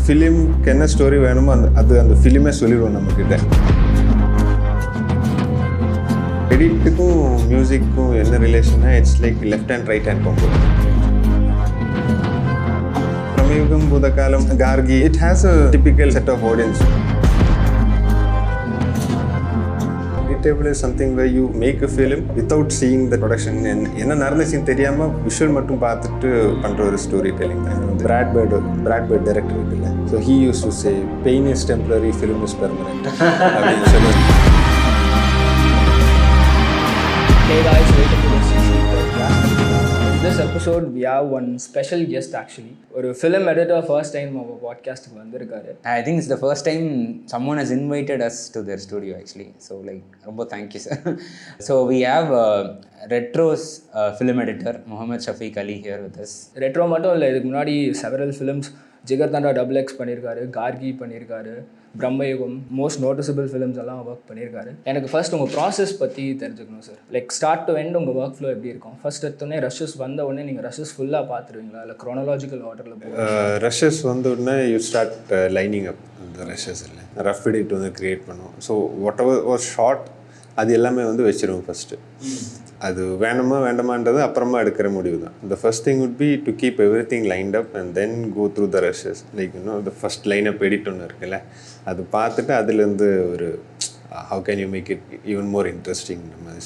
ஃபிலிம்க்கு என்ன ஸ்டோரி வேணுமோ அந்த ஃபிலிமே சொல்லிடுவோம் நம்மக்கிட்ட. எடிட்டுக்கும் மியூசிக்கும் என்ன ரிலேஷன்னா it's like left hand right hand combo. Bramayugam, Bhoothakaalam, Gargi, it has a typical set of audience. Editable is something where you make a film without seeing the production. என்ன நடந்துச்சுன்னு தெரியாமல் விஷுவல் மட்டும் பார்த்துட்டு பண்ணுற ஒரு ஸ்டோரி டெல்லிங் தான். பிராட் பேர்ட் டைரக்டர் இருக்குல்ல, so he use to say pain is temporary, film is permanent அப்படின்னு சொல்லி. Hey guys, welcome to the Shafique podcast. In this episode, we have one special guest actually. ஒரு film editor first time our podcast க்கு வந்திருக்காரு. I think it's the first time someone has invited us to their studio actually. So like, ரொம்ப thank you sir. So we have Retro's film editor Mohamed Shafique Ali here with us. Retro மட்டும் இல்லை, இதுக்கு முன்னாடி several films jigarthanda XX பண்ணியிருக்காரு, கார்கி பண்ணியிருக்காரு, பிரம்மயுகம், most noticeable films எல்லாம் work பண்ணியிருக்காரு. எனக்கு ஃபர்ஸ்ட் உங்கள் ப்ராசஸ் பற்றி தெரிஞ்சுக்கணும் sir. Like start to end உங்கள் ஒர்க் ஃப்ளோ எப்படி இருக்கும்? ஃபர்ஸ்ட் எடுத்தோடனே ரஷஸ் வந்த உடனே நீங்கள் ரஷஸ் ஃபுல்லாக பார்த்துருவீங்களா, இல்லை க்ரோனாலஜிக்கல் ஆர்டரில்? ரஷஸ் வந்த உடனே யூ ஸ்டார்ட் லைனிங் அப் இந்த ரஷஸ் இல்லை, ரஃப் எடிட் வந்து க்ரியேட் பண்ணுவோம். So what ever was short அது எல்லாமே வந்து வச்சுருவோம் ஃபஸ்ட்டு. அது வேணுமா வேண்டாமான்றது அப்புறமா எடுக்கிற முடிவு தான். The first thing would be to keep everything lined up and then go through the rushes. Like இன்னும் the first line up edit ஒன்று இருக்குல்ல, அது பார்த்துட்டு அதுலேருந்து ஒரு how can you make it even more interesting.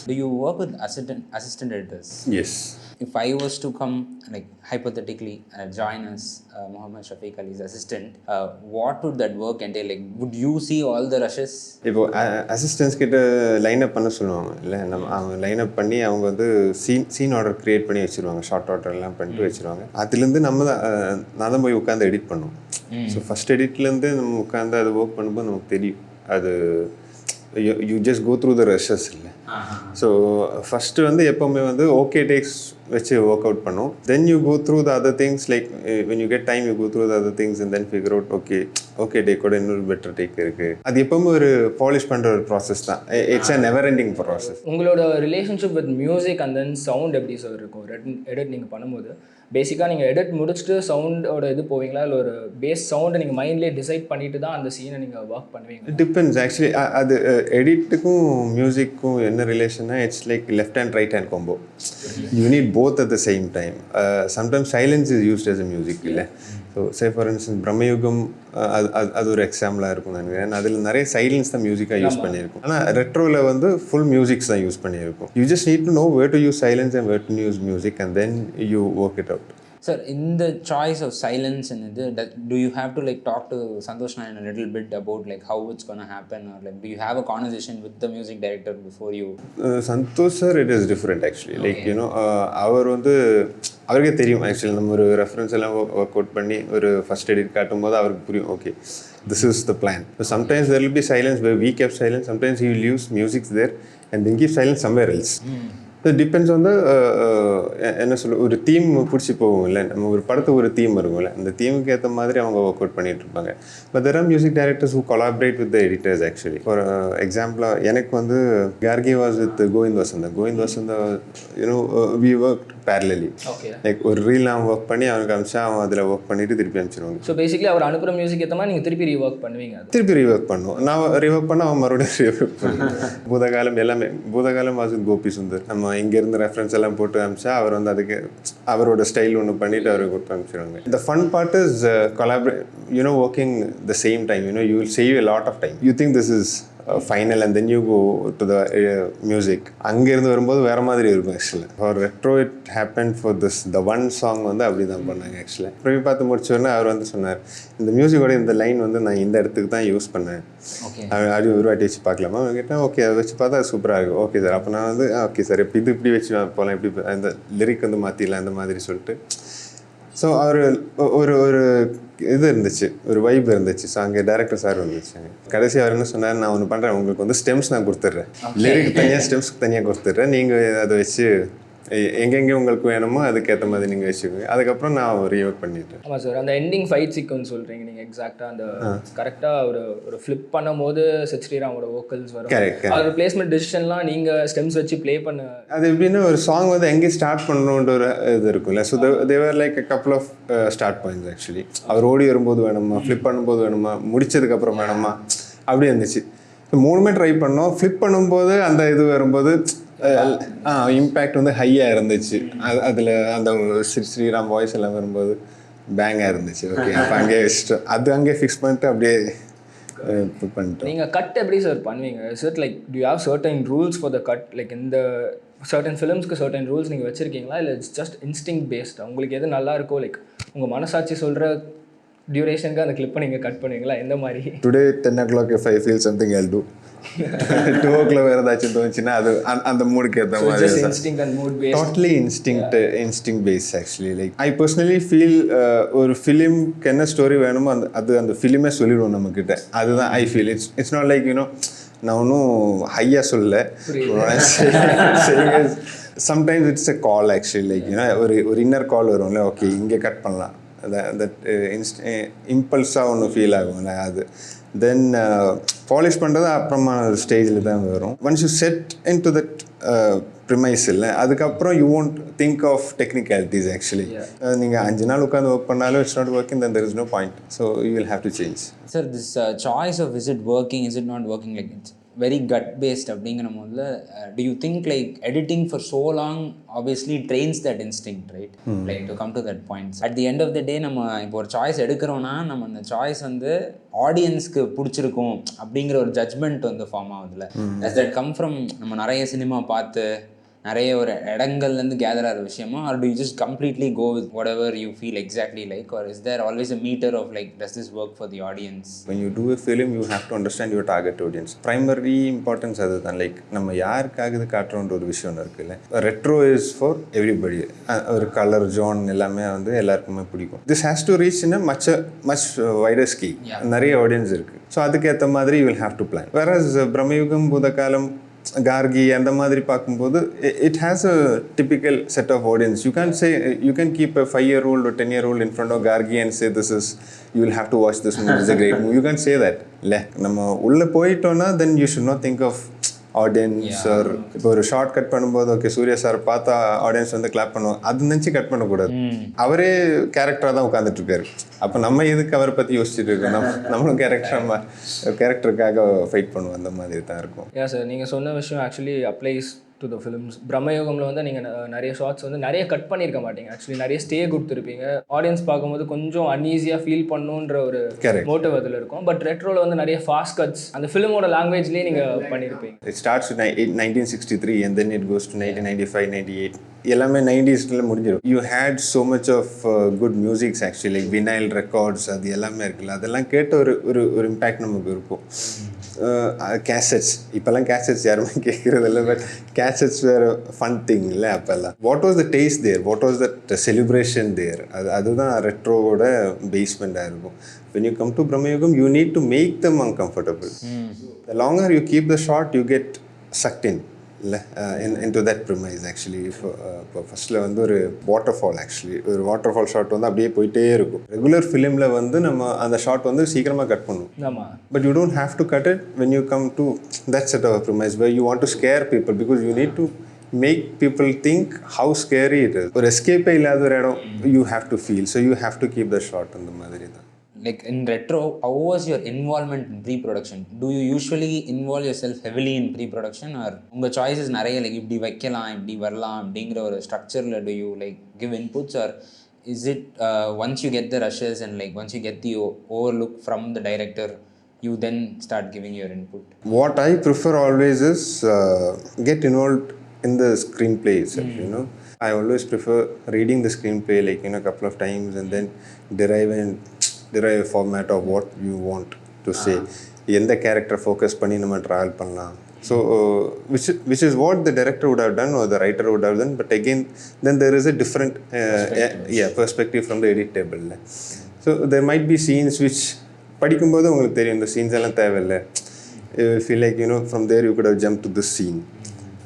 Do you work with assistant editors? Yes. If I was to come, like hypothetically, join as Mohamed Shafique Ali's assistant, what would that work entail? Like, would you see all the rushes? இப்போ assistance கிட்ட line up பண்ண சொல்லுவாங்க இல்லை, நம்ம அவங்க line up பண்ணி அவங்க வந்து சீன் ஆர்டர் க்ரியேட் பண்ணி வச்சுருவாங்க, ஷார்ட் ஆர்டர்லாம் பண்ணிட்டு வச்சுருவாங்க. அதுலேருந்து நான் தான் போய் உட்காந்து எடிட் பண்ணுவோம். ஸோ ஃபஸ்ட் எடிட்லேருந்து நம்ம உட்காந்து அது ஒர்க் பண்ணும்போது நமக்கு தெரியும் அது you just go through the rushes இல்லை. ஸோ ஃபஸ்ட்டு வந்து எப்போவுமே வந்து ஓகே டேக்ஸ் வச்சு ஒர்க் அவுட் பண்ணும். Then you go through the other things like when you get time you go through the other things and then figure out okay டேக்கோட இன்னொரு better take இருக்குது. அது எப்போவுமே ஒரு பாலிஷ் பண்ணுற ஒரு ப்ராசஸ் தான். It's a never ending process. உங்களோட relationship with music and then sound எப்படி சார் இருக்கும்? எடிட் நீங்கள் பண்ணும்போது பேசிக்காக நீங்கள் எடிட் முடிச்சுட்டு சவுண்டோட இது போவீங்களா, இல்லை ஒரு பேஸ் சவுண்டை நீங்கள் மைண்ட்லேயே டிசைட் பண்ணிட்டு தான் அந்த சீனை நீங்கள் ஒர்க் பண்ணுவீங்க? Depends actually. அது எடிட்டுக்கும் மியூசிக்கும் என்ன ரிலேஷன்னா it's like left hand right hand combo. You need both at the same time. Sometimes silence is used as a music இல்லை. ஸோ சே ஃபார் இன்ஸ்டன்ஸ் பிரம்மயுகம் அது ஒரு எக்ஸாம்பிளாக இருக்கும் நினைக்கிறேன். அதில் நிறைய சைலன்ஸ் தான் மியூசிக்காக யூஸ் பண்ணியிருக்கும். ஆனால் ரெட்ரோவில் வந்து ஃபுல் மியூசிக்ஸ் தான் யூஸ் பண்ணியிருக்கும். You just need to know where to use silence and where to use music and then you work it out. Sir, in the choice of silence and do you have to like talk to Santosh Nayan a little bit about like how it's going to happen, or like do you have a conversation with the music director before you? Santosh sir, it is different actually. Like you know, அவர் வந்து அவருக்கே தெரியும் actually. நம்ம ஒரு reference எல்லாம் work out பண்ணி ஒரு first edit காட்டும் போது அவருக்கு புரியும், okay this is the plan. So sometimes there will be silence where we kept silence, sometimes he will use music there and then give silence somewhere else. It depends on the என்ன சொல்ல, ஒரு theme பிடிச்சி போகும் இல்லை, நம்ம ஒரு படத்துக்கு ஒரு தீம் இருக்கும்ல, அந்த தீமுக்கு ஏற்ற மாதிரி அவங்க ஒர்க் அவுட் பண்ணிட்டு இருப்பாங்க. But there are music directors who collaborate with the editors actually. For example, எனக்கு வந்து Gargi was with Govind Vasantha, you know, we worked parallelly. Like ஒரு ரீல் நான் ஒர்க் பண்ணி அவனுக்கு அனுப்பிச்சா அவன் அதில் ஒர்க் பண்ணிட்டு திருப்பி அனுப்பிச்சிருவாங்க. ஸோ பேசிக்கலி அவர் அனுப்புகிற மியூசிக் ஏற்ற மாதிரி நீங்கள் திருப்பி ரீஒர்க் பண்ணுவீங்க? திருப்பி ரீஒர்க் பண்ணுவோம். நான் ரீஒர்க் பண்ண அவன் மறுபடியும் ரீஒர்க் பண்ணுவேன். பூதகாலம் எல்லாமே, பூதகாலம் வாஸ் வித் கோபி சுந்தர். நம்ம இங்கேருந்து ரெஃபரன்ஸ் எல்லாம் போட்டு அனுப்பிச்சா அவர் வந்து அதுக்கு அவரோட ஸ்டைல் ஒன்று பண்ணிட்டு அவருக்கு கொடுத்து அனுப்பிச்சிடுவாங்க. The fun part is collaborate, you know, working the same time, you know, you will save a lot of time. You think this is final and then you go to the music. அங்கேருந்து வரும்போது வேறு மாதிரி இருக்கும் actually. For retro it happen for this the one song வந்து அப்படி தான் பண்ணாங்க actually. அப்புறம் பார்த்து முடிச்சோடனே அவர் வந்து சொன்னார், இந்த மியூசிக்கோட இந்த லைன் வந்து நான் இந்த இடத்துக்கு தான் யூஸ் பண்ணேன், அப்படி ஒரு வாட்டி வச்சு பார்க்கலாமா கேட்டேன். ஓகே, அதை வச்சு பார்த்தா அது சூப்பராக இருக்கும். ஓகே சார், அப்போ நான் வந்து ஓகே சார் இப்படி வச்சு போகலாம், இப்படி அந்த லிரிக் வந்து மாற்றிடலாம் அந்த மாதிரி சொல்லிட்டு. ஸோ அவர் ஒரு இது இருந்துச்சு, ஒரு வைப் இருந்துச்சு. ஸோ அங்கே டேரக்டர் சார் வந்துச்சு. கடைசி அவர் என்ன சொன்னார், நான் ஒன்று பண்ணுறேன், உங்களுக்கு வந்து ஸ்டெம்ஸ் நான் கொடுத்துட்றேன், லிரிக் தனியாக ஸ்டெம்ஸ்க்கு தனியாக கொடுத்துட்றேன், நீங்கள் அதை வச்சு எங்கெங்கே உங்களுக்கு வேணுமோ அதுக்கேற்ற மாதிரி நீங்கள் வச்சுக்கோங்க. அதுக்கப்புறம் நான் ரீஒர்க் பண்ணிட்டேன். ஆமாம் சார், அந்த எண்டிங் ஃபைட் சீக்வன்ஸ் சொல்கிறீங்க நீங்கள் எக்ஸாக்டாக அந்த கரெக்டாக ஒரு ஃப்ளிப் பண்ணும்போது சித் ஸ்ரீராமோட வோக்கல்ஸ் வரும். கரெக்ட். அதோட பிளேஸ்மெண்ட் டிசிஷன்லாம் நீங்கள் ஸ்டெம்ஸ் வச்சு ப்ளே பண்ண அது எப்படின்னா ஒரு சாங் வந்து எங்கே ஸ்டார்ட் பண்ணணுன்ற ஒரு இது இருக்கும்ல. So they were like a couple of start points actually. அவர் ஓடி வரும்போது வேணுமா, ஃப்ளிப் பண்ணும்போது வேணுமா, முடிச்சதுக்கப்புறம் வேணுமா, அப்படி இருந்துச்சு. ஸோ 3மே ட்ரை பண்ணோம். ஃப்ளிப் பண்ணும்போது அந்த இது வரும்போது இம்பேக்ட் வந்து ஹையாக இருந்துச்சு. அதில் அந்த ஸ்ரீராம் வாய்ஸ் எல்லாம் வரும்போது பேங்காக இருந்துச்சு. ஓகே, அப்போ அங்கேயே வச்சுட்டோம். அது அங்கேயே ஃபிக்ஸ் பண்ணிட்டு அப்படியே பண்ணிட்டோம். நீங்கள் கட் எப்படி சார் பண்ணுவீங்க? It like to you have certain rules for the cut? Like இந்த சர்டன் ஃபிலிம்ஸ்க்கு சர்டன் ரூல்ஸ் நீங்கள் வச்சுருக்கீங்களா, இல்லை இட்ஸ் ஜஸ்ட் இன்ஸ்டிங் பேஸ்ட்? உங்களுக்கு எது நல்லா இருக்கோ, லைக் உங்கள் மனசாட்சி சொல்கிற டியூரேஷனுக்கு அந்த கிளிப்பை நீங்கள் கட் பண்ணுவீங்களா, எந்த மாதிரி? Today 10 o'clock if I feel something I'll do. 2 o'clock வேறு ஏதாச்சும் தோணுச்சுன்னா அது அந்த மூடுக்கு ஏற்ற மாதிரி. Instinct and mood based. Totally instinct based actually. Like I personally feel ஒரு ஃபிலிம்க்கு என்ன ஸ்டோரி வேணுமோ அந்த ஃபிலிமே சொல்லிடுவோம் நம்மக்கிட்ட. அதுதான் I feel. It's not like you know நான் ஒன்றும் ஹையாக சொல்லலை. Sometimes it's a call actually. Like you know ஒரு இன்னர் கால் வரும்ல, ஓகே இங்கே கட் பண்ணலாம், அந்த இம்பல்ஸாக ஒன்று ஃபீல் ஆகும்ல, அது தென் பாலிஷ் பண்ணுறது அப்புறமா ஸ்டேஜில் தான் வரும். Once you set into that premise இல்லை, அதுக்கப்புறம் you won't think of technicalities actually. நீங்கள் 5 நாள் உட்காந்து ஒர்க் பண்ணாலும் it's not working, then there is no point. So you will have to change. Sir, this choice of is it working, is it not working, like it's very cut paste அப்படிங்கிற போதில் do you think like editing for so long obviously trains that instinct, right? Like to come to that point, at the end of the day நம்ம இப்போ ஒரு choice எடுக்கிறோன்னா நம்ம அந்த choice வந்து ஆடியன்ஸ்க்கு பிடிச்சிருக்கும் அப்படிங்கிற ஒரு ஜட்ஜ்மெண்ட் வந்து form ஆகுதுல. does that come from நம்ம நிறைய சினிமா பார்த்து நிறைய ஒரு இடங்கள்லேருந்து கேதர் ஆகிற விஷயமா, or do you just completely go with whatever you feel exactly like, or is there always a meter of like does this work for the audience? When you do a film you have to understand your target audience. Primary importance அதுதான். Like நம்ம யாருக்காக இது காட்டுறோன்ற ஒரு விஷயம் இருக்குல்ல. Retro is for everybody. ஒரு colour zone எல்லாமே வந்து எல்லாருக்குமே பிடிக்கும். This has to reach in much wider scale. நிறைய ஆடியன்ஸ் இருக்குது. ஸோ அதுக்கேற்ற மாதிரி you will have to plan. Whereas Brahmayugam, Bhoothakaalam, Gargi அந்த மாதிரி பார்க்கும்போது it has a typical set of audience. You can keep a 5-year-old or 10-year-old in front of Gargi and say you will have to watch this movie, it's a great movie. You can't say that. நம்ம உள்ளே போயிட்டோன்னா then you should not think of audience. Or இப்போ ஒரு short cut பண்ணும்போது okay Suriya sir பார்த்தா audience வந்து clap பண்ணுவோம், அது நினச்சி கட் பண்ணக்கூடாது. அவரே கேரக்டராக தான் உட்காந்துட்டு இருக்காரு. அப்போ நம்ம எதுக்கு அவரை பற்றி யோசிச்சுட்டு இருக்கோம்? நம்மளும் கேரக்டருக்காக ஃபைட் பண்ணுவோம். அந்த மாதிரி தான் இருக்கும். ஏன் சார் நீங்கள் சொன்ன விஷயம் actually applies to the films. பிரம்மயோகமில் வந்து நீங்கள் நிறைய ஷார்ட்ஸ் வந்து நிறைய கட் பண்ணியிருக்க மாட்டீங்க. ஆக்சுவலி நிறைய ஸ்டே கொடுத்துருப்பீங்க. ஆடியன்ஸ் பார்க்கும்போது கொஞ்சம் அன்ஈஸியாக ஃபீல் பண்ணுன்ற ஒரு மோட்டிவ் அதில் இருக்கும். பட் ரெட்ரோவில் வந்து நிறைய ஃபாஸ்ட் கட்ஸ் அந்த ஃபிலிமோட லாங்குவேஜ்லேயே நீங்கள் பண்ணியிருப்பீங்க. It starts 1963 and then it goes to 1995, 98. எல்லாமே 90s முடிஞ்சிடும். You had so much of good musics actually. Like vinyl records அது எல்லாமே இருக்குல்ல, அதெல்லாம் கேட்ட ஒரு இம்பேக்ட் நமக்கு இருக்கும். கேசட்ஸ் இப்போல்லாம் கேசட்ஸ் யாருமே கேட்குறது இல்லை. பட் கேசட்ஸ் வேறு ஃபன் திங் இல்லை அப்போல்லாம். What was the taste there, what was the celebration there, அதுதான் ரெட்ரோவோட பேஸ்மெண்ட்டாக இருக்கும். when you come to Brahmayugam you need to make them uncomfortable. The longer you keep the shot you get sucked in into that premise actually. இப்போ ஃபஸ்ட்டில் வந்து ஒரு waterfall actually ஒரு waterfall shot வந்து அப்படியே போயிட்டே இருக்கும். ரெகுலர் ஃபிலிமில் வந்து நம்ம அந்த ஷாட் வந்து சீக்கிரமாக கட் பண்ணுவோம். But you don't have to cut it when you come to that set of a premise where you want to scare people because you need to make people think how scary it is. ஒரு எஸ்கேப்பே இல்லாத ஒரு இடம் you have to feel, so you have to keep the shot. அந்த மாதிரி தான். Like in retro, how was your involvement in pre-production? Do you usually involve yourself heavily in pre-production, or unga choices நிறைய like இப்படி வைக்கலாம் இப்படி வரலாம் அப்படிங்கிற ஒரு ஸ்ட்ரக்சரில் do you like give inputs, or is it once you get the rushes and like once you get the overlook from the director you then start giving your input? What I prefer always is get involved in the screenplay itself. You know, I always prefer reading the screenplay like a couple of times and then derive a format of what you want to say. எந்த character focus பண்ணி நம்ம travel பண்ணலாம். So which is what the director would have done or the writer would have done, but again then there is a different perspective from the edit table. So there might be scenes which படிக்கும்போது உங்களுக்கு தெரியும் இந்த scenes எல்லாம் தேவையில்லை. You feel like from there you could have jumped to this scene.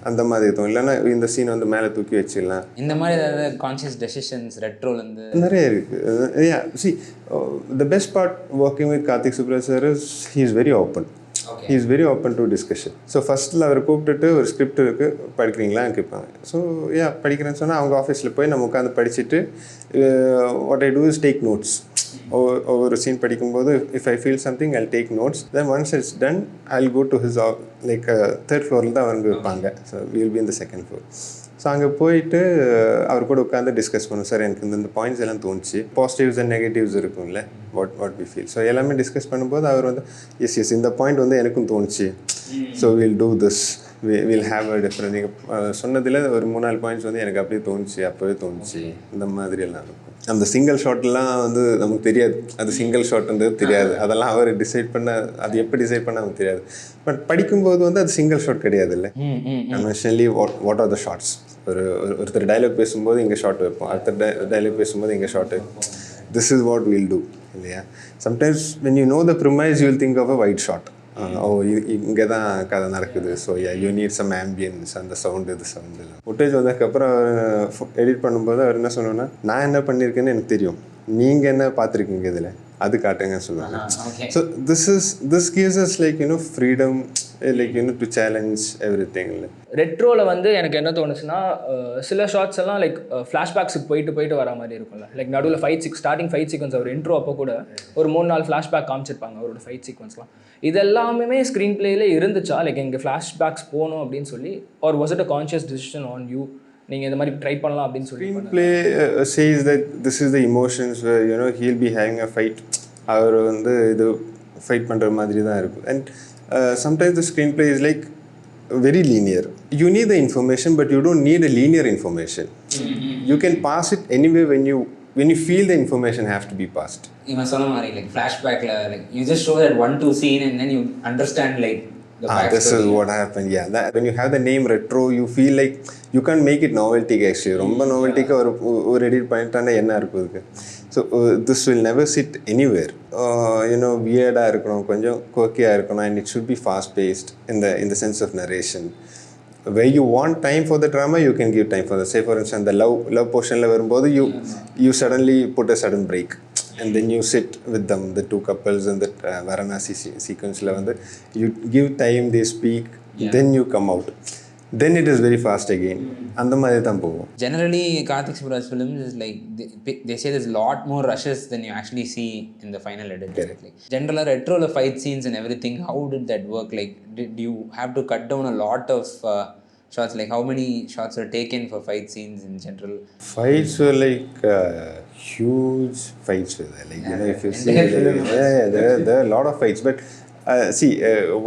அந்த மாதிரி இருக்கும். இல்லைன்னா இந்த சீன் வந்து மேலே தூக்கி வச்சிடலாம். இந்த மாதிரி ஏதாவது கான்ஷியஸ் டெசிஷன்ஸ் ரெட்ரோலேருந்து நிறைய இருக்குது. See, the best part working with Karthik Subrah sir is he is very open. He is very open to discussion. So ஃபஸ்ட்டில் அவர் கூப்பிட்டுட்டு ஒரு ஸ்கிரிப்ட் இருக்குது படிக்கிறீங்களா கேட்பாங்க. ஸோ படிக்கிறேன்னு சொன்னால் அவங்க ஆஃபீஸில் போய் நம்ம உட்காந்து படிச்சுட்டு what I do is take notes. ஒவ்வொரு சீன் படிக்கும்போது if I feel something I take notes. Then once it's done I go to his like third ஃப்ளோரில் தான் அவங்க வைப்பாங்க. So will be in the second floor. So அங்கே போயிட்டு அவர் கூட உட்காந்து டிஸ்கஸ் பண்ணுவோம். சார் எனக்கு இந்த பாயிண்ட்ஸ் எல்லாம் தோணுச்சு, பாசிட்டிவ்ஸ் அண்ட் நெகட்டிவ்ஸ் இருக்கும்ல, வாட் வி ஃபீல். ஸோ எல்லாமே டிஸ்கஸ் பண்ணும்போது அவர் வந்து எஸ் இந்த பாயிண்ட் வந்து எனக்கும் தோணுச்சு. So will do this, will have a different. நீங்கள் சொன்னதில் ஒரு 3-4 பாயிண்ட்ஸ் வந்து எனக்கு அப்படியே தோணுச்சு, அப்போவே தோணுச்சு, இந்த மாதிரி எல்லாம் இருக்கும். அந்த சிங்கிள் ஷாட்லாம் வந்து நமக்கு தெரியாது, அது சிங்கிள் ஷாட்ன்றது தெரியாது. அதெல்லாம் அவர் டிசைட் பண்ண, அது எப்படி டிசைட் பண்ண நமக்கு தெரியாது. பட் படிக்கும்போது வந்து அது சிங்கிள் ஷாட் கிடையாது இல்லை. Conventionally what are the shots. ஒருத்தர் டைலாக் பேசும்போது இங்கே ஷார்ட் வைப்போம், அடுத்த டைலாக் பேசும்போது இங்கே ஷார்ட் வைப்போம். This is what will do இல்லையா. Sometimes when you know the premise you will think of a wide shot. இங்கே தான் கதை நடக்குது. So you need some ambience, அந்த சவுண்டு இது சவுண்டு. ஃபுட்டேஜ் வந்ததுக்கப்புறம் எடிட் பண்ணும்போது அவர் என்ன சொன்னோன்னா, நான் என்ன பண்ணியிருக்கேன்னு எனக்கு தெரியும், நீங்கள் என்ன பார்த்துருக்கீங்க இதில், அது காட்டுங்கன்னு சொல்லுவாங்க. So this gives us like freedom, like to challenge every thing. இல்லை ரெட்ரோவில் வந்து எனக்கு என்ன தோணுச்சுன்னா, சில ஷார்ட்ஸ் எல்லாம் லைக் ஃப்ளாஷ்பேக்ஸுக்கு போயிட்டு வர மாதிரி இருக்கும்ல. லைக் நடுவில் ஸ்டார்டிங் ஃபைட் சீக்வன்ஸ் அவர் இன்ட்ரோ அப்போ கூட ஒரு 3-4 ஃப்ளாஷ்பேக் காமிச்சிருப்பாங்க அவரோட ஃபைட் சீக்வன்ஸ்லாம். இதெல்லாமே ஸ்க்ரீன் பிளேயில் இருந்துச்சா, லைக் எங்கள் ஃப்ளாஷ்பேக்ஸ் போகணும் அப்படின்னு சொல்லி, or was it a conscious decision on you, நீங்கள் இந்த மாதிரி ட்ரை பண்ணலாம் அப்படின்னு சொல்லி? Screenplay says that this is the emotions he'll be having a fight. அவர் வந்து இது ஃபைட் பண்ணுற மாதிரி தான் இருக்கும். And sometimes the screenplay is like very linear. You need the information, but you don't need a linear information. You can pass it anyway when you feel the information has to be passed. இவன் சொன்ன மாதிரி like flashback like you just show that 1-2 scene and then you understand like the backstory. This is what happened. Yeah, that when you have the name retro, you feel like you can't make it novelty actually. ரொம்ப novelty-க்கு ஒரு edit பண்ணிட்டானே என்ன இருக்கும் இதுக்கு. So this will never sit anywhere. Weird-ஆக இருக்கணும், கொஞ்சம் quirky-ஆக இருக்கணும், and it should be fast-paced in the sense of narration. Where you want time for the drama, you can give time for that. Say for instance, the love portion-ல வரும்போது you suddenly put a sudden break. And then you sit with them, the two couples in that Varanasi sequence-ல வந்து you give time, they speak, then you come out. Then it is very fast again. அந்த மாதிரி தான் போகும். Generally, Karthik Subrah's films is like they say there's a lot more rushes than you actually see in the final edit. Directly. Generally, retro fight scenes and everything. How did that work? Like, did you have to cut down a lot of shots? Like, how many shots were taken for fight scenes in general? Fights were like huge fights were there. Like if you see, there are a lot of fights, but.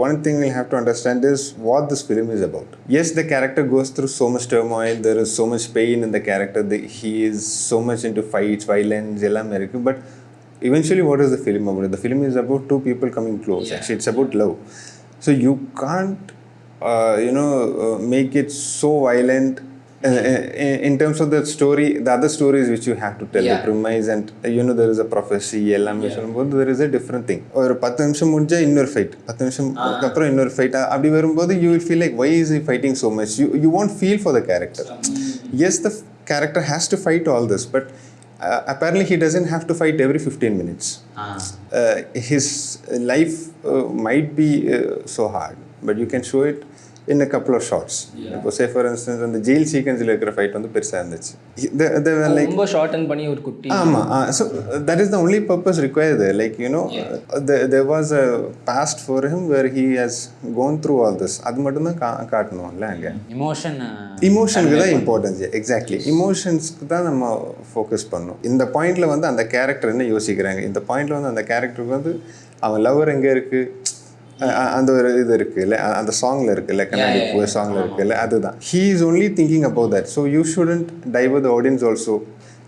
One thing we'll have to understand is what this film is about. Yes, the character goes through so much turmoil, there is so much pain in the character, he is so much into fights, violence, but eventually what is the film about? The film is about two people coming close. Actually, it's about love. So you can't make it so violent in terms of the story, the other stories which you have to tell, the premise, and there is a prophecy, எல்லாமே சொல்லும்போது there is a different thing. ஒரு 10 நிமிஷம் முடிஞ்சா இன்னொரு fight, 10 நிமிஷம் அப்புறம் இன்னொரு fight, அப்படி வரும்போது you will feel like why is he fighting so much? You won't feel for the character. Yes, the character has to fight all this, but apparently he doesn't have to fight every 15 minutes. His life might be so hard, but you can show it in a couple of shots. Say for instance, on the jail sequence இருக்கிற fight வந்து பெருசா இருந்துச்சு. They were like ரொம்ப shorten பண்ணி ஒரு குட்டி. So that is the only purpose required there. Like there was a past for him where he has gone through all this. அது மட்டும் தான் காட்டணும்ல அங்க. Emotionக்கு தான் இம்பார்ட்டன்ஸ். Exactly. Emotionsக்கு தான் நம்ம ஃபோக்கஸ் பண்ணணும். இந்த பாயிண்ட்ல வந்து அந்த கேரக்டர் என்ன யோசிக்கிறாங்க, இந்த பாயிண்ட்ல வந்து அந்த கேரக்டருக்கு வந்து அவன் லவர் எங்க இருக்கு, அந்த ஒரு இது இருக்குல்ல, அந்த சாங்ல இருக்குல்ல, கண்ணாடி பூ சாங்ல இருக்குல்ல, அதுதான். He is only thinking about that. So you shouldn't divert the audience also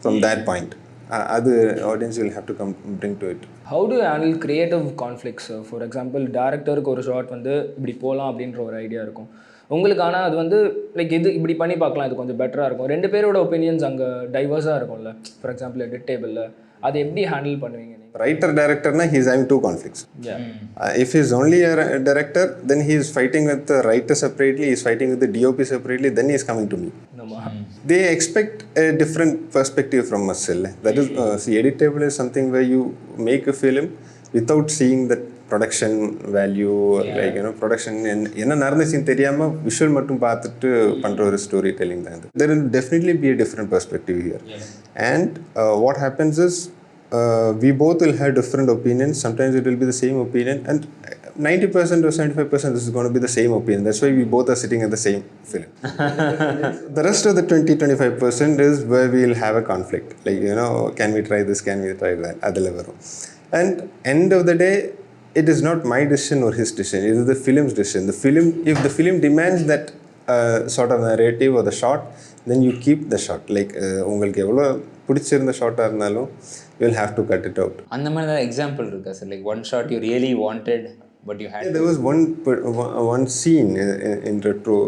from that point. அது audience will have to come bring to it. How do you handle creative conflicts? For example, டேரக்டருக்கு ஒரு shot வந்து இப்படி போகலாம் அப்படின்ற ஒரு idea இருக்கும் உங்களுக்கு, ஆனால் அது வந்து லைக் இது இப்படி பண்ணி பார்க்கலாம், இது கொஞ்சம் பெட்டராக இருக்கும். ரெண்டு பேரோட ஒப்பீனியன்ஸ் அங்கே டைவர்ஸாக இருக்கும்ல. ஃபார் எக்ஸாம்பிள் எடிட் டேபிளில் அதை எப்படி ஹேண்டில் பண்ணுவீங்க நீங்கள்? Writer director na he is having two conflicts. If he is only a director, then he is fighting with the writer separately, he is fighting with the DOP separately, then he is coming to me. They expect a different perspective from us. That is, see, editable is something where you make a film without seeing the production value, like, you know, production என்ன நடந்துச்சுன்னு தெரியாம visual மட்டும் பார்த்துட்டு பண்ற ஒரு story telling தான். There will definitely be a different perspective here. And what happens is we both will have different opinions. Sometimes it will be the same opinion, and 90% or 75% this is going to be the same opinion. That's why we both are sitting in the same film. The rest of the 20-25% is where we will have a conflict. Like, you know, can we try this? Can we try that? Adile varum. And end of the day, it is not my decision or his decision. It is the film's decision. The film, if the film demands that sort of narrative or the shot, then you keep the shot. Like, உங்களுக்கு எவ்வளோ பிடிச்சிருந்த ஷார்ட்டாக இருந்தாலும் you will have to cut it out. அந்த மாதிரி தான் example இருக்கா sir? Like one shot you really wanted but you had. There was one scene in retro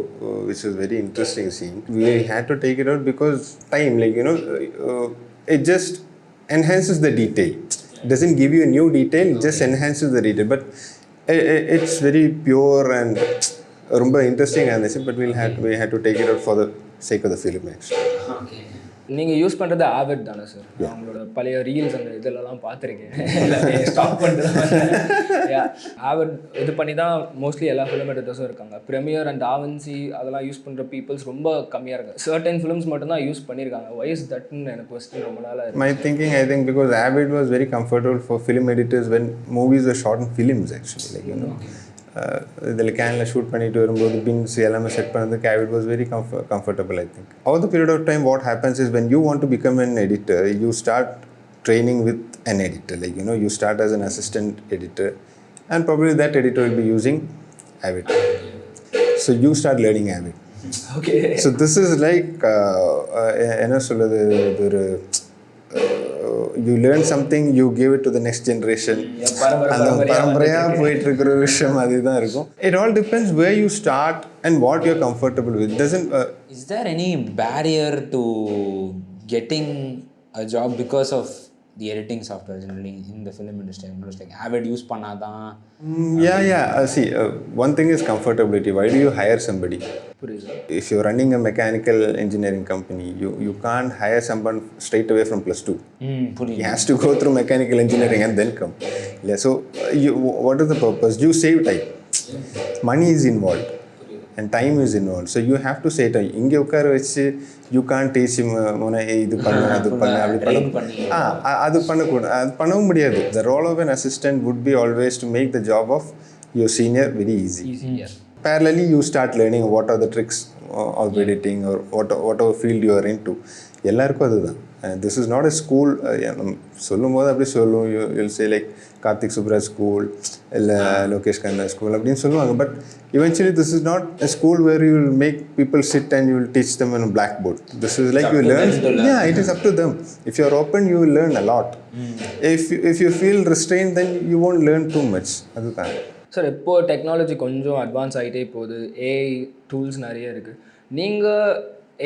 which was very interesting scene. We had to take it out because time, like, you know, it just enhances the detail. It doesn't give you a new detail, it just enhances the detail. But it's very pure and ரொம்ப இன்ட்ரெஸ்டிங்காக இருந்துச்சு. But we had to take it out for the sake of the film actually. Okay. நீங்கள் use பண்ணுறது ஆவட் தானே sir? அவங்களோட பழைய reels அந்த இதெல்லாம் பார்த்துருக்கேன். ஸ்டாப் பண்ணுறது ஆவட் இது பண்ணி தான் மோஸ்ட்லி எல்லா ஃபிலிம் எடிட்டர்ஸும் இருக்காங்க. ப்ரீமியர் அண்ட் டாவின்சி அதெல்லாம் யூஸ் பண்ணுற பீப்புள்ஸ் ரொம்ப கம்மியாக இருக்காங்க. சர்டன் ஃபிலிம்ஸ் மட்டும்தான் யூஸ் பண்ணியிருக்காங்க. வை இஸ் தட்னு எனக்கு கொஸ்டின் ரொம்ப நாளாக இருக்குது. My thinking, I think because Avid was very comfortable for film editors when movies were shot in films actually, like, you know. இதில் கேனில் ஷூட் பண்ணிட்டு வரும்போது பின்ஸ் எல்லாமே செட் பண்ணதுக்கு Avid was very comfortable, I think. Over the period of time, what happens is when you want to become an editor, you start training with an editor. Like, you know, you start as an assistant editor and probably that editor will be using Avid. So you start learning Avid. Okay. So this is like, என்ன சொல்லுது, ஒரு you learn something, you give it to the next generation. அந்த பரம்பரையாக போயிட்டு இருக்கிற விஷயம் அதுதான் இருக்கும். It all depends where you start and what you're comfortable with. Is there any barrier to getting a job because of the editing software generally in the film industry? Like Avid use பண்ணாதான். See, one thing is comfortability. Why do you hire somebody? If you're running a mechanical engineering company, you can't hire someone straight away from +2. He has to go through mechanical engineering and then come. So what is the purpose? You save time. Money is involved and time is involved. So you have to save time. இங்கே உட்கார வச்சு you can't teach him இது பண்ணு அது பண்ணு அப்படி பண்ண அது பண்ணக்கூடாது. அது பண்ணவும் முடியாது. The role of an assistant would be always to make the job of your senior very easy. Parallelly, you start learning what are the tricks of editing or whatever field you are into. எல்லாருக்கும் அதுதான். This is not a school. சொல்லும் போது அப்படி சொல்லுவோம். You'll say like Karthik Subbaraj school இல்லை Lokesh Kanna school அப்படின்னு சொல்லுவாங்க. But eventually this is not a school where you will make people sit and you will teach them on a blackboard. This is like you learn. Yeah, it is up to them. If you are open, you will learn a lot. If you feel restrained, then you won't learn too much. அதுதான் sir. இப்போது technology கொஞ்சம் advance ஆகிட்டே போகுது. AI tools நிறைய இருக்குது. நீங்கள்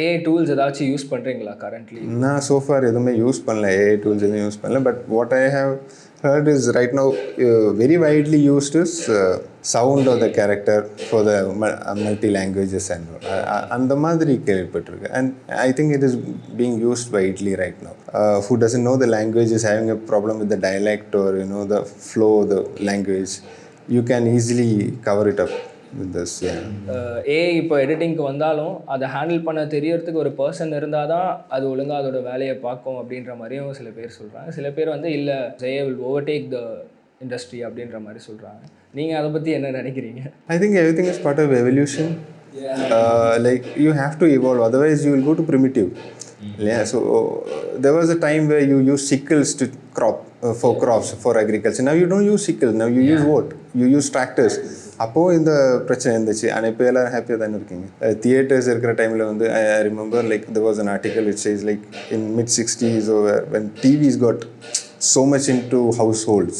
AI tools ஏதாச்சும் use பண்ணுறீங்களா கரண்ட்லி? நான் சோஃபார் எதுவுமே யூஸ் பண்ணல, ஏஐ டூல்ஸ் எதுவும் யூஸ் பண்ணல. But what I have heard is right now very widely used is sound of the character for the multi languages and அந்த மாதிரி கேள்விப்பட்டிருக்கு. And I think it is being used widely right now. Who doesn't know the language is having a problem with the dialect or, you know, the flow of the language, you can easily cover it up with this. AI இப்போ எடிட்டிங்க்கு வந்தாலும் அதை handle பண்ண தெரியறதுக்கு ஒரு person இருந்தால் தான் அது ஒழுங்காக அதோட வேலையை பார்க்கும் அப்படின்ற மாதிரியும் சில பேர் சொல்கிறாங்க. சில பேர் வந்து இல்லை AI will overtake the industry அப்படின்ற மாதிரி சொல்கிறாங்க. நீங்கள் அதை பற்றி என்ன நினைக்கிறீங்க? I think everything is part of evolution. Like you have to evolve, otherwise you will go to primitive. So there was a time where you use sickles to crop for crops, for agriculture. Now you don't use sickles, now you use what? You use tractors. அப்போது இந்த பிரச்சனை இருந்துச்சு. ஆனால் இப்போ எல்லோரும் ஹாப்பியாக தானே இருக்கீங்க. தியேட்டர்ஸ் இருக்கிற டைமில் வந்து I remember like there was an article which says like in mid-60s when TVs got so much into households,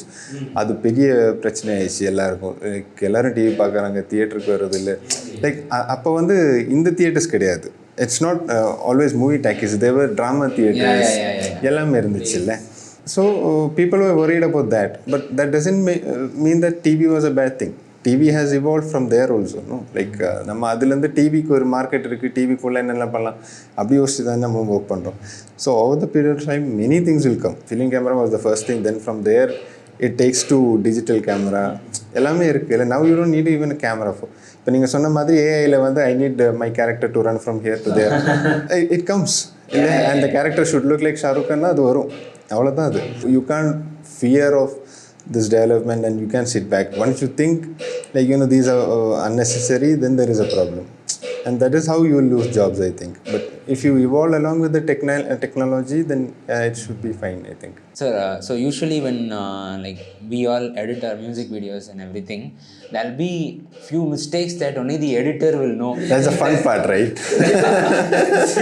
அது பெரிய பிரச்சனை ஆயிடுச்சு எல்லாருக்கும். லைக் எல்லோரும் டிவி பார்க்குறாங்க, தியேட்டருக்கு வர்றது இல்லை. லைக் அப்போ வந்து இந்த தியேட்டர்ஸ் கிடையாது. It's not always movie talkies, Devar drama theatres எல்லாமே இருந்துச்சு இல்லை. So people were worried about that, but that doesn't mean that TV was a bad thing. TV has evolved from there also, no? Like நம்ம அதுலேருந்து டிவிக்கு ஒரு market இருக்குது, டிவிக்குள்ளே என்னெல்லாம் பண்ணலாம் அப்படி யோசிச்சு தான் நம்ம ஒர்க் பண்ணுறோம். So over the period of time many things will come. Film camera was the first thing, then from there it takes to digital camera, எல்லாமே இருக்குது. இல்லை now you don't need even camera for. இப்போ நீங்கள் சொன்ன மாதிரி ஏஐயில் வந்து I need my character to run from here to there, it comes. இல்லை அந்த character should look like Shahrukh கான்னா அது வரும், அவ்வளோதான். அது you Khan fear of this development and you can sit back. Once you think like, you know, these are unnecessary, then there is a problem, and that is how you will lose jobs, I think. But if you evolve along with the technology, then it should be fine, I think. Sir, so usually when like we all edit our music videos and everything, there'll be few mistakes that only the editor will know. That's the fun part, right?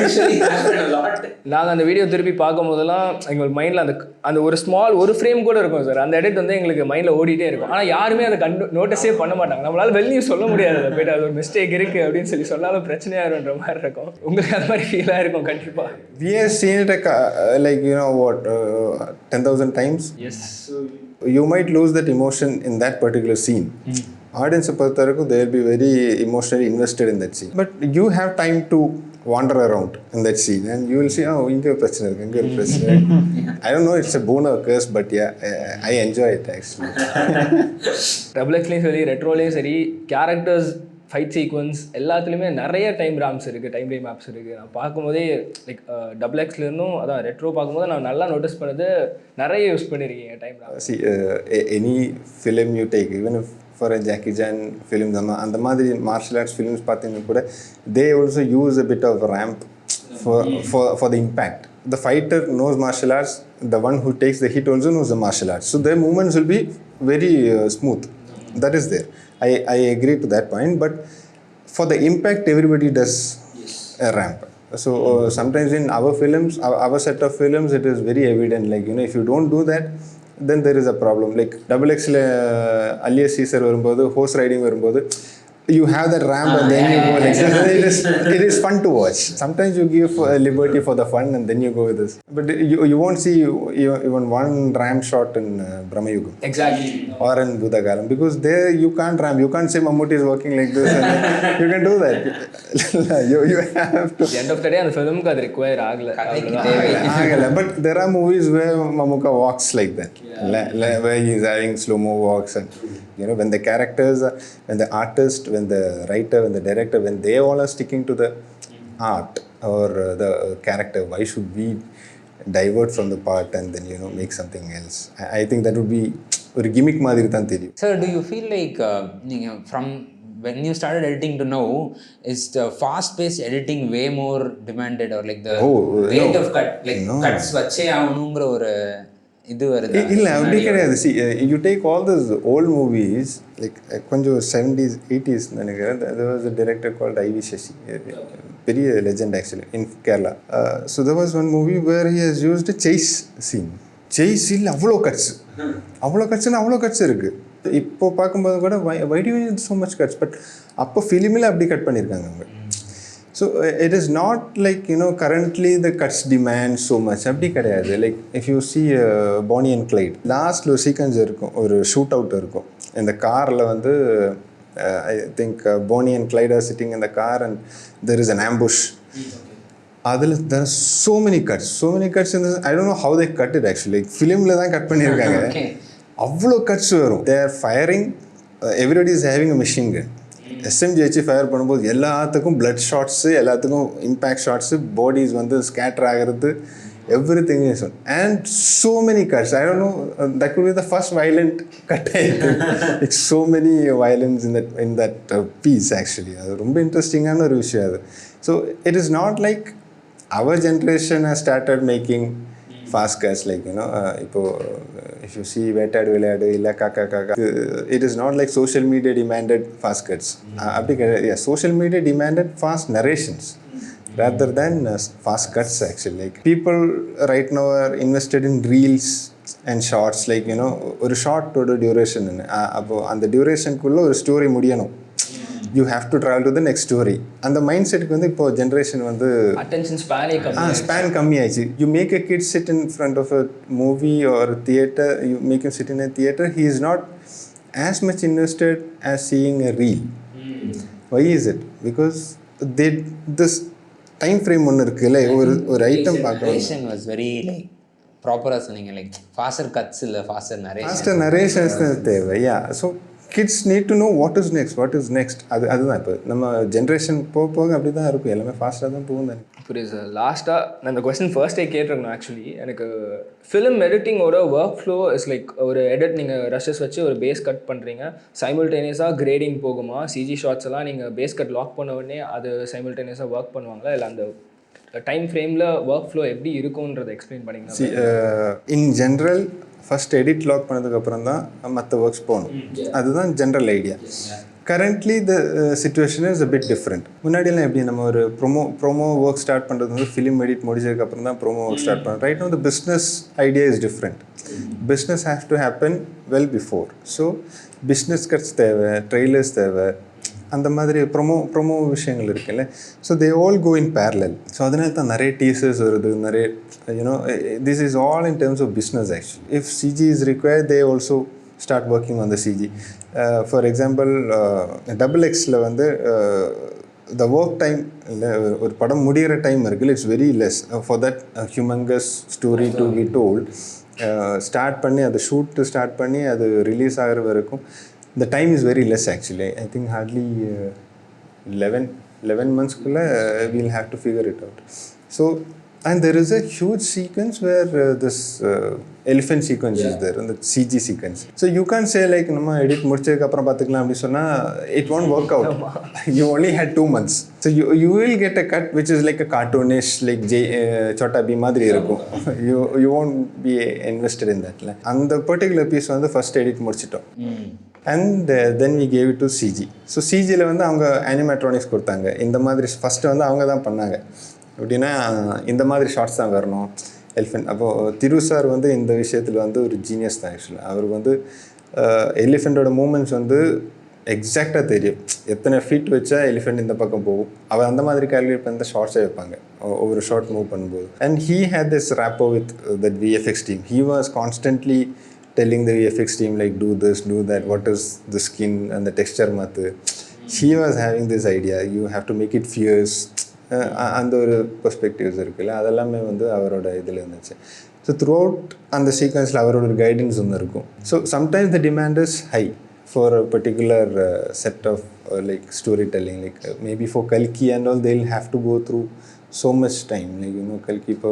Usually happen a lot. நாங்கள் அந்த video திருப்பி பார்க்கும் போதெல்லாம் எங்களுக்கு மைண்டில் அந்த ஒரு small ஒரு ஃப்ரேம் கூட இருக்கும் சார். அந்த எடிட் வந்து எங்களுக்கு மைண்டில் ஓடிட்டே இருக்கும். ஆனால் யாருமே அதை நோட்டீஸே பண்ண மாட்டாங்க. நம்மளால் வெளியும் சொல்ல முடியாது அதை போய்ட்டு அது ஒரு மிஸ்டேக் இருக்குது அப்படின்னு சொன்னாலும் பிரச்சனையாக இருன்ற மாதிரி இருக்கும். உங்களுக்கு அது மாதிரி ஃபீலாக இருக்கும் கண்டிப்பாக. We have seen it like, you know what, 10,000 times. Yes. You might lose that emotion in that particular scene. Audience பொறுத்த வரைக்கும் they will be very emotionally invested in that scene, but you have time to wander around in that scene and you will see, oh, inga prachana irukku, inga prachana. I don't know, it's a boon or curse, but yeah, I enjoy it actually. Double Xலையும் சரி, ரெட்ரோலையும் சரி, characters, fight sequence எல்லாத்துலேயுமே நிறைய time ரேம்ஸ் இருக்குது, time maps இருக்குது. நான் பார்க்கும்போதே like double எக்ஸ்லேருந்தும் அதான் retro பார்க்கும்போது நான் நல்லா நோட்டீஸ் பண்ணது நிறைய யூஸ் பண்ணியிருக்கீங்க time RAM. See, any film you take, even if for a Jackie Chan film, அந்த மாதிரி மார்ஷல் ஆர்ட்ஸ் ஃபிலிம்ஸ் பார்த்தீங்கன்னா கூட they also use a bit of ramp for the impact. The fighter knows martial arts, the one who takes the hit also knows the martial arts, so their movements will be very smooth. That is there. I agree to that point, but for the impact everybody does a ramp. So sometimes in our films, our set of films, it is very evident, like, you know, if you don't do that, then there is a problem. Like double X Alias Caesar வரும்போது, horse riding வரும்போது, you have that ramp and then you go like this. It is fun to watch. Sometimes you give liberty for the fun and then you go with this. But you won't see even one ramp shot in Brahma Yugam. Exactly. Or in Bhutagalam, because there you can't ramp. You can't say Mammootty is working like this and you can do that. you have to. At the end of the day, அந்த ஃபிலிமுக்கு அது require ஆகலை. But there are movies where Mammootty walks like that. Where he is having slow-mo walks and, you know, when the characters, when the artist, when the writer, when the director, when they all are sticking to the art or the character, why should we divert from the part and then, you know, make something else? I think that would be a gimmick மாதிரி தான் தெரியும். Sir, do you feel like from when you started editing to now, is the fast-paced editing way more demanded, or like the rate of cut, like cuts வச்சே ஆகணுங்கிற ஒரு இது வருது? இல்லை அப்படி கிடையாது. See, you take all those old movies, like கொஞ்சம் 70s 80s நினைக்கிறேன். There was a director called I.V. Shashi, பெரிய legend actually in Kerala. So there was one movie where he has used a chase scene. Chase scene அவ்வளோ cuts இருக்குது. இப்போ பார்க்கும்போது கூட why do you need so much cuts? But அப்போ ஃபிலிமில் அப்படி cut பண்ணியிருக்காங்க அவங்க. So it is not like, you know, currently the cuts demand so much. அப்படி கிடையாது. Like if you see Bonnie and Clyde, லாஸ்ட்டில் ஒரு சீக்வன்ஸ் இருக்கும், ஒரு ஷூட் அவுட் இருக்கும். இந்த காரில் வந்து I think Bonnie and Clyde are sitting in the car and there is an ambush. அதில் there are so many cuts in this. I don't know how they cut it actually. ஃபிலிமில் தான் cut பண்ணியிருக்காங்க. அவ்வளோ cuts வரும். They are firing, everybody is having a machine gun. SMG வச்சு fire பண்ணும்போது எல்லாத்துக்கும் blood shots, எல்லாத்துக்கும் இம்பேக்ட் ஷாட்ஸு, பாடிஸ் வந்து ஸ்கேட்டர் ஆகிறது, everything is on. And so many cuts. I don't know, that could be the first violent cut. Like so many violence in that piece actually. அது ரொம்ப இன்ட்ரெஸ்டிங்கான ஒரு விஷயம் அது. So it is not like our generation has started making fast cuts, like, you know, இப்போ if you see வேட்டாடு விளையாடு இல்லை காக்கா காக்கா, it is not like social media demanded fast cuts. அப்படி கிடையாது. Yeah, social media demanded fast narrations rather than fast cuts actually. Like people right now are invested in reels and shorts, like, you know, ஒரு ஷார்ட்டோட duration, அப்போ அந்த டியூரேஷனுக்குள்ளே ஒரு story முடியணும். You have to travel to the next story. அந்த mind செட்டுக்கு வந்து இப்போ generation வந்து அட்டென்ஷன் ஸ்பேன் கம்மியாயிடுச்சு. You make a kid sit in front of a movie or theatre, you make him sit in a theatre, he is not as much invested as seeing a reel. Why is it? Because this time frame ஒன்று இருக்குல்ல, ஒரு item பார்க்கணும். Was very like ப்ராப்பராக சொன்னீங்க, like faster cuts இல்லை, faster narrations தேவை. Yeah, so kids need to know what is next. அதுதான் இப்போ நம்ம ஜென்ரேஷன் போக அப்படி தான் இருக்கும், எல்லாமே ஃபாஸ்ட்டாக தான் போகும் தானே. புரியுது சார். லாஸ்ட்டாக நான் இந்த கொஸ்டின் ஃபர்ஸ்டே கேட்டிருக்கணும். ஆக்சுவலி எனக்கு ஃபிலிம் எடிட்டிங்கோட ஒர்க் ஃப்ளோ இஸ் லைக் ஒரு நீங்கள் ரஷஸ் வச்சு ஒரு பேஸ் கட் பண்ணுறீங்க, சைமல்டேனியஸாக கிரேடிங் போகுமா, சிஜி ஷார்ட்ஸ் எல்லாம் நீங்கள் பேஸ் கட் லாக் பண்ண உடனே அது சைமல்டேனியஸாக ஒர்க் பண்ணுவாங்களா, இல்லை அந்த டைம் ஃப்ரேமில் ஒர்க் ஃப்ளோ எப்படி இருக்கும்ன்றதை எக்ஸ்பிளைன் பண்ணிங்கன்னா? In general first edit lock பண்ணதுக்கப்புறம் தான் மற்ற ஒர்க்ஸ் போகணும். அதுதான் general idea. Currently the situation is a bit different. முன்னாடியெல்லாம் எப்படி நம்ம ஒரு ப்ரோமோ ஒர்க் ஸ்டார்ட் பண்ணுறது வந்து ஃபிலிம் எடிட் முடிச்சதுக்கப்புறம் தான் ப்ரோமோ ஒர்க் ஸ்டார்ட் பண்ணுறோம். Right no the business idea is different. Business has to happen well before. So business cuts தேவை, ட்ரெய்லர்ஸ் தேவை, அந்த மாதிரி ப்ரொமோ விஷயங்கள் இருக்குல்ல. So they all go in parallel. So அதனால தான் நிறைய டீசர்ஸ் வருது, நிறைய you know this is all in terms of business. Actually if CG is required, they also start working on the CG. For example XXL வந்து the work time இல்லை, ஒரு படம் முடிகிற டைம் இருக்குல்ல, it's very less for that humongous story to be told. Start பண்ணி அதை shoot start பண்ணி அது ரிலீஸ் ஆகிற வரைக்கும் the time is very less actually. I think hardly 11 months kulla we'll have to figure it out. So, and there is a huge sequence where this elephant sequence is there, and the CG sequence. So you can't say like நம்ம edit முடிச்சதுக்கு அப்புறம் பார்த்துக்கலாம் அப்படி சொன்னா it won't work out. You only had 2 months. So you will get a cut which is like a cartoonish, like Chota Bheem மாதிரி இருக்கும். You won't be invested in that. அந்த particular piece வந்து first edit முடிச்சிட்டோம். And then we gave it to CG. So சிஜியில் வந்து அவங்க animatronics கொடுத்தாங்க. இந்த மாதிரி ஃபஸ்ட்டு வந்து அவங்க தான் பண்ணாங்க. எப்படின்னா இந்த மாதிரி ஷார்ட்ஸ் தான் வரணும் எலிஃபென்ட். அப்போது திரு சார் வந்து இந்த விஷயத்தில் வந்து ஒரு ஜீனியஸ் தான் ஆக்சுவலாக. அவருக்கு வந்து எலிஃபெண்ட்டோட மூமெண்ட்ஸ் வந்து எக்ஸாக்டாக தெரியும், எத்தனை ஃபீட் வச்சா எலிஃபெண்ட் இந்த பக்கம் போகும். அவர் அந்த மாதிரி கால்குலேட் பண்ணி தான் ஷார்ட்ஸே வைப்பாங்க ஒவ்வொரு ஷார்ட் மூவ் பண்ணும்போது. And he had this rapport with that VFX team. He was constantly telling the VFX team like do this, do that, what is the skin and the texture mathu. He was having this idea, you have to make it fierce. அந்த ஒரு perspectives இருக்குல்ல, அதெல்லாமே வந்து அவரோட இதில் இருந்துச்சு. So through out அந்த சீக்வன்ஸில் அவரோட ஒரு கைடன்ஸ் ஒன்று இருக்கும். So sometimes the demand is high for a particular set of like story telling. Like maybe for கல்கி and all they'll have to go through so much time. Like கல்கி இப்போ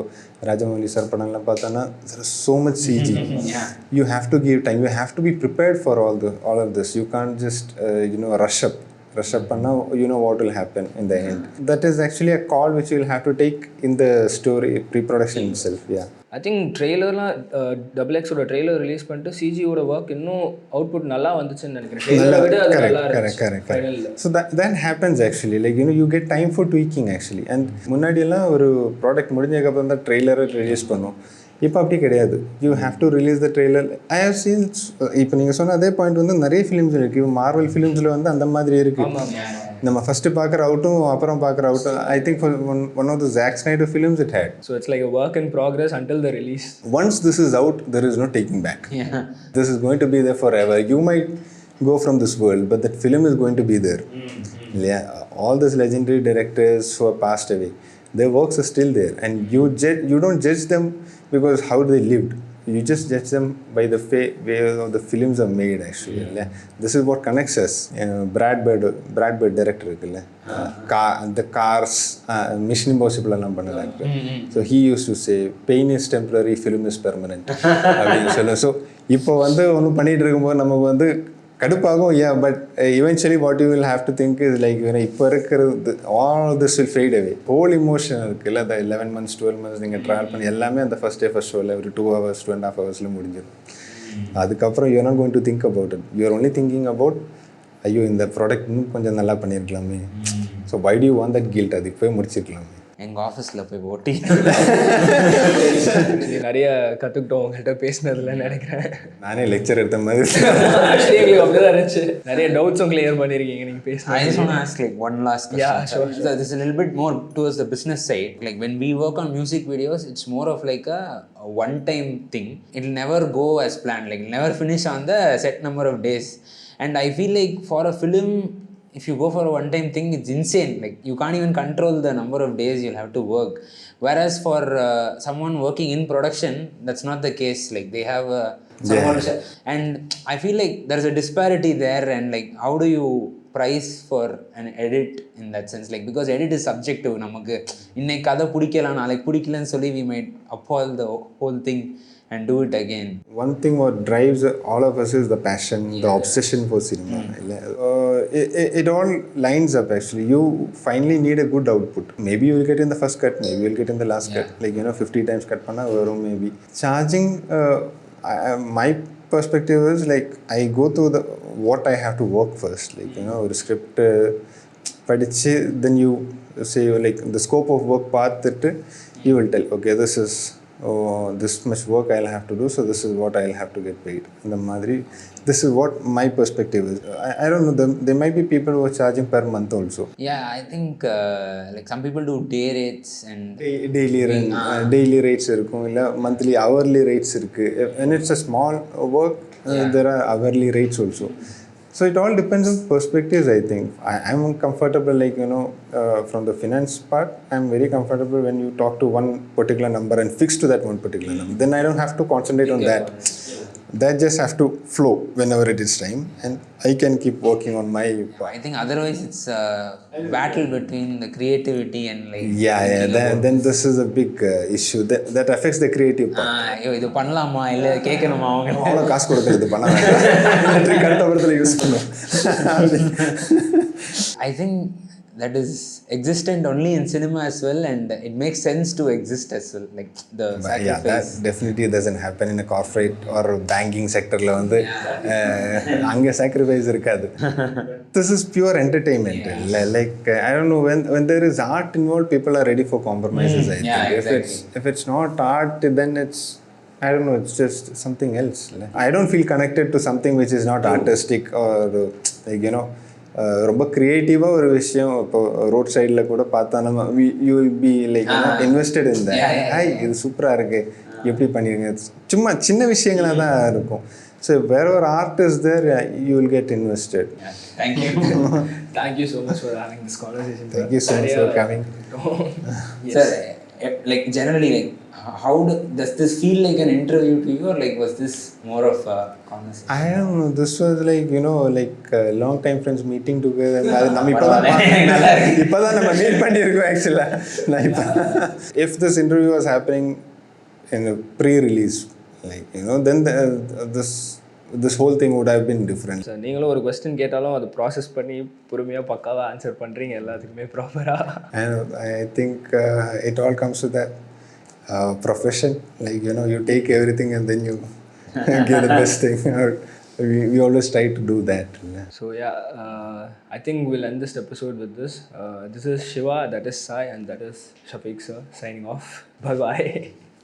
Rajamouli sir படம்லாம் பார்த்தோன்னா there is so much CG. You have to give time, you have to be prepared for all of this. You can't just rush up பண்ணால் what will happen in the end. That is actually a call which you will have to take in the story pre-production itself. Yeah, I think ட்ரெய்லர்லாம் XXOட trailer release பண்ணிட்டு சிஜியோட work இன்னும் output நல்லா வந்துச்சுன்னு நினைக்கிறேன். correct. So that happens actually. Like you get time for tweaking actually. And முன்னாடியெல்லாம் ஒரு ப்ராடக்ட் முடிஞ்சதுக்கப்புறம் தான் ட்ரெய்லரை ரிலீஸ் பண்ணும். இப்போ அப்படி கிடையாது. You have to release the trailer. I have seen. இப்போ நீங்கள் சொன்ன அதே பாயிண்ட் வந்து நிறைய ஃபிலிம்ஸ் இருக்குது. இப்போ மார்வல் ஃபிலிம்ஸில் வந்து அந்த மாதிரி இருக்குது. நம்ம ஃபஸ்ட்டு பார்க்குற அவுட்டும் அப்புறம் பார்க்குற அவுட்டும். I think for one of the Jack Snyder films it had. So it's like a work in progress until the release. Once this is out, there is no taking back. This is going to be there forever. You might go from this world, but that film is going to be there. Yeah, all these legendary directors who have passed away, their works are still there, and you don't judge them because how they lived. You just judge them by the way the films are made actually. Yeah. This is what connects us. Brad Bird director இருக்குல்ல, the cars, Mission Impossible எல்லாம் பண்ணாங்க. So he used to say pain is temporary, film is permanent அப்படின்னு சொல்ல. So இப்போ வந்து ஒன்று பண்ணிகிட்டு இருக்கும்போது நமக்கு வந்து கடுப்பாகும். But eventually what you will have to think is like இப்போ இருக்கிறது all this will fade away. whole emotion இருக்குல்ல, அந்த 11 months 12 months நீங்கள் ட்ராவல் பண்ணி எல்லாமே அந்த ஃபஸ்ட் ஷோவில் ஒரு 2 hours 2.5 hours முடிஞ்சிடும். அதுக்கப்புறம் you're not going to think about it. you're only thinking about ஐயோ இந்த ப்ராடக்ட் இன்னும் கொஞ்சம் நல்லா பண்ணியிருக்கலாமே. So why do you want that guilt? அது இப்போயே முடிச்சிருக்கலாமே. எங்கள் ஆஃபீஸில் போய் ஓட்டி நிறைய கற்றுக்கிட்டோம் உங்கள்கிட்ட பேசினதுல நினைக்கிறேன். நானே லெக்சர் எடுத்த மாதிரி. ஆக்சுவலி எங்களுக்கு அப்படிதான் இருந்துச்சு. நிறைய டவுட்ஸும் கிளியர் பண்ணியிருக்கீங்க நீங்கள் பேசுகிறது. I just want to ask like one last question. Yeah, sure. So this is a little bit more towards the business side. Like when we work on music videos, it's more of like a one-time thing. It'll never go as planned. Like it'll never finish on the set number of days. And I feel like for a film, if you go for a one-time thing, it's insane. Like you can't even control the number of days you'll have to work. Whereas for someone working in production, that's not the case. Like they have and I feel like there's a disparity there. And like how do you price for an edit in that sense? Like because edit is subjective. நமக்கு இன்னைக்கு கதை பிடிக்கலாம் நாளைக்கு பிடிக்கலன்னு சொல்லி we might uphold the whole thing and do it again. One thing what drives all of us is the passion, the obsession for cinema. It all lines up actually. You finally need a good output. Maybe you will get in the first cut, maybe you will get in the last cut. Like 50 times cut panna varum maybe. Charging, my perspective is like I go through what I have to work first. Like a script படிச்சு then you say like the scope of work பார்த்துட்டு you will tell okay this much work I'll have to do, so this is what I'll have to get paid. The madri, this is what my perspective is. I don't know, there might be people who are charging per month also. Yeah, I think like some people do day rates and daily rates இருக்கும் இல்ல monthly hourly rates இருக்கு. When it's a small work, there are hourly rates also. So it all depends on perspectives, I think. I'm comfortable, like, from the finance part, I'm very comfortable when you talk to one particular number and fix to that one particular number. Then I don't have to concentrate on that. That just have to flow whenever it is time, and I can keep working on my part. I think otherwise it's a battle between the creativity and like then this is a big issue that affects the creative part. இது பண்ணலாமா இல்ல கேட்கணுமா அவங்க அவ்வளோ காசு கொடுக்குறது பண்ண வேண்டாம் கட்டபுரத்தில் யூஸ் பண்ணும். I think that is existent only in cinema as well, and it makes sense to exist as well, like the sacrifice. That definitely doesn't happen in a corporate or banking sector la vandu anga sacrifice irukadu. This is pure entertainment. Like I don't know, when there is art involved, people are ready for compromises. I think exactly. if it's not art, then it's, I don't know, it's just something else. I don't feel connected to something which is not artistic or like ரொம்ப க்ரியேட்டிவாக ஒரு விஷயம் இப்போ road சைடில் கூட பார்த்தா நம்ம you will be like invested in that. Hi இது சூப்பராக இருக்குது, எப்படி பண்ணிருங்க, சும்மா சின்ன விஷயங்களாக தான் இருக்கும். ஸோ வேற ஒரு artist there you will get invested. Thank you. Thank you so much for having this conversation. Thank you so much for coming. Sir, like generally, like how does this feel like an interview to you, or like was this more of a conversation? I don't know, this was like like long time friends meeting together. நம்ம இப்போதான் நம்ம meet பண்ணியிருக்கோம் ஆக்சுவலாக. If this interview was happening in a pre-release, like then this whole thing would have been different. Sir நீங்களும் ஒரு question கேட்டாலும் அதை process பண்ணி பொறுமையாக பக்காவாக ஆன்சர் பண்ணுறீங்க எல்லாத்துக்குமே ப்ராப்பராக. I think it all comes to that profession, like you take everything and then you get the best thing out. We always try to do that. So I think we'll end this episode with this. This is Shiva, that is Sai, and that is Shafique sir signing off. Bye bye.